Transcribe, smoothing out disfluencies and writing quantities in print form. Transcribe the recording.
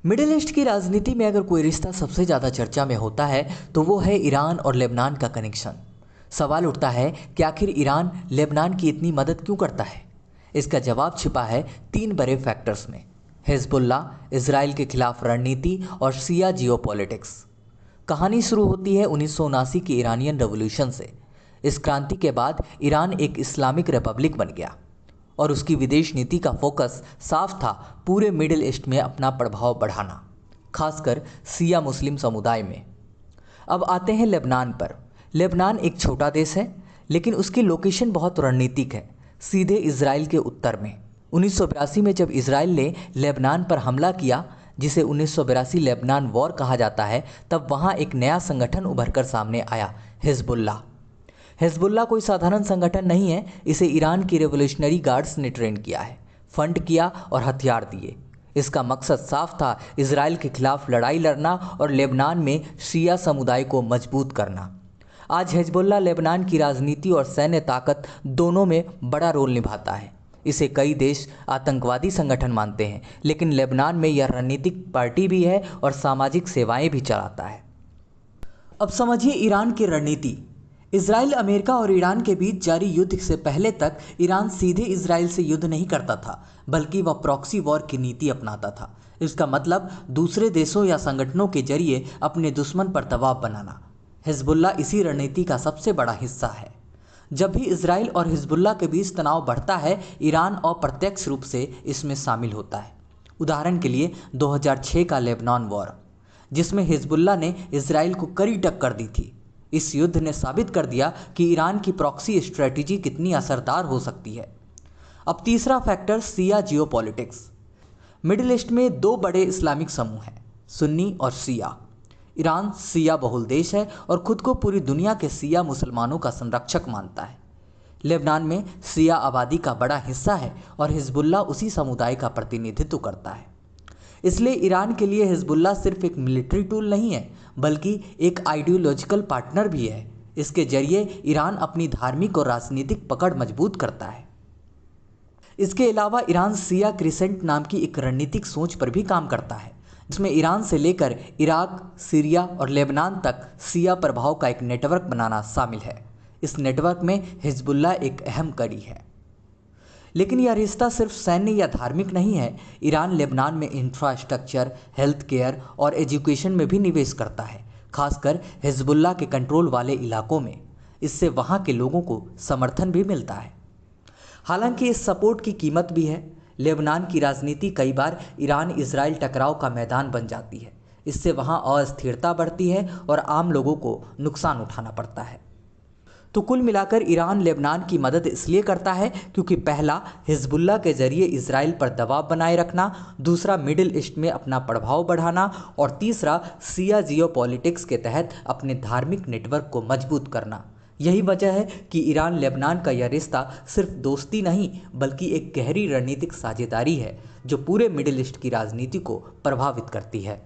Middle east की राजनीति में अगर कोई रिश्ता सबसे ज़्यादा चर्चा में होता है तो वो है ईरान और लेबनान का कनेक्शन। सवाल उठता है कि आखिर ईरान लेबनान की इतनी मदद क्यों करता है। इसका जवाब छिपा है तीन बड़े फैक्टर्स में: हिजबुल्ला, इसराइल के खिलाफ रणनीति और शिया जियोपॉलिटिक्स। कहानी शुरू होती है 1979 की ईरानियन रेवोल्यूशन से। इस क्रांति के बाद ईरान एक इस्लामिक रिपब्लिक बन गया और उसकी विदेश नीति का फोकस साफ था: पूरे मिडिल ईस्ट में अपना प्रभाव बढ़ाना, खासकर शिया मुस्लिम समुदाय में। अब आते हैं लेबनान पर। लेबनान एक छोटा देश है, लेकिन उसकी लोकेशन बहुत रणनीतिक है, सीधे इजराइल के उत्तर में। 1982 में जब इजराइल ने लेबनान पर हमला किया, जिसे 1982 लेबनान वॉर कहा जाता है, तब वहाँ एक नया संगठन उभर कर सामने आया: हिजबुल्ला। हिजबुल्ला कोई साधारण संगठन नहीं है। इसे ईरान की रेवोल्यूशनरी गार्ड्स ने ट्रेन किया है, फंड किया और हथियार दिए। इसका मकसद साफ था: इजराइल के खिलाफ लड़ाई लड़ना और लेबनान में शिया समुदाय को मजबूत करना। आज हिजबुल्ला लेबनान की राजनीति और सैन्य ताकत दोनों में बड़ा रोल निभाता है। इसे कई देश आतंकवादी संगठन मानते हैं, लेकिन लेबनान में यह रणनीतिक पार्टी भी है और सामाजिक सेवाएं भी चलाता है। अब समझिए ईरान की रणनीति। इजराइल, अमेरिका और ईरान के बीच जारी युद्ध से पहले तक ईरान सीधे इजराइल से युद्ध नहीं करता था, बल्कि वह प्रॉक्सी वॉर की नीति अपनाता था। इसका मतलब दूसरे देशों या संगठनों के जरिए अपने दुश्मन पर दबाव बनाना। हिजबुल्ला इसी रणनीति का सबसे बड़ा हिस्सा है। जब भी इजराइल और हिजबुल्ला के बीच तनाव बढ़ता है, ईरान अप्रत्यक्ष रूप से इसमें शामिल होता है। उदाहरण के लिए 2006 का लेबनान वॉर, जिसमें हिजबुल्ला ने इजराइल को कड़ी टक्कर दी थी। इस युद्ध ने साबित कर दिया कि ईरान की प्रॉक्सी स्ट्रेटजी कितनी असरदार हो सकती है। अब तीसरा फैक्टर, शिया जियोपॉलिटिक्स। मिडिल ईस्ट में दो बड़े इस्लामिक समूह हैं, सुन्नी और शिया। ईरान शिया बहुल देश है और खुद को पूरी दुनिया के शिया मुसलमानों का संरक्षक मानता है। लेबनान में शिया आबादी का बड़ा हिस्सा है और हिजबुल्ला उसी समुदाय का प्रतिनिधित्व करता है। इसलिए ईरान के लिए हिजबुल्ला सिर्फ एक मिलिट्री टूल नहीं है, बल्कि एक आइडियोलॉजिकल पार्टनर भी है। इसके जरिए ईरान अपनी धार्मिक और राजनीतिक पकड़ मजबूत करता है। इसके अलावा ईरान शिया क्रिसेंट नाम की एक रणनीतिक सोच पर भी काम करता है, जिसमें ईरान से लेकर इराक, सीरिया और लेबनान तक शिया प्रभाव का एक नेटवर्क बनाना शामिल है। इस नेटवर्क में हिजबुल्ला एक अहम कड़ी है। लेकिन यह रिश्ता सिर्फ सैन्य या धार्मिक नहीं है। ईरान लेबनान में इंफ्रास्ट्रक्चर, हेल्थ केयर और एजुकेशन में भी निवेश करता है, खासकर हिजबुल्ला के कंट्रोल वाले इलाकों में। इससे वहाँ के लोगों को समर्थन भी मिलता है। हालांकि इस सपोर्ट की कीमत भी है। लेबनान की राजनीति कई बार ईरान इजराइल टकराव का मैदान बन जाती है। इससे वहाँ अस्थिरता बढ़ती है और आम लोगों को नुकसान उठाना पड़ता है। तो कुल मिलाकर ईरान लेबनान की मदद इसलिए करता है क्योंकि पहला, हिजबुल्ला के जरिए इजराइल पर दबाव बनाए रखना; दूसरा, मिडिल ईस्ट में अपना प्रभाव बढ़ाना; और तीसरा, शिया जियोपॉलिटिक्स के तहत अपने धार्मिक नेटवर्क को मजबूत करना। यही वजह है कि ईरान लेबनान का यह रिश्ता सिर्फ दोस्ती नहीं, बल्कि एक गहरी रणनीतिक साझेदारी है जो पूरे मिडिल ईस्ट की राजनीति को प्रभावित करती है।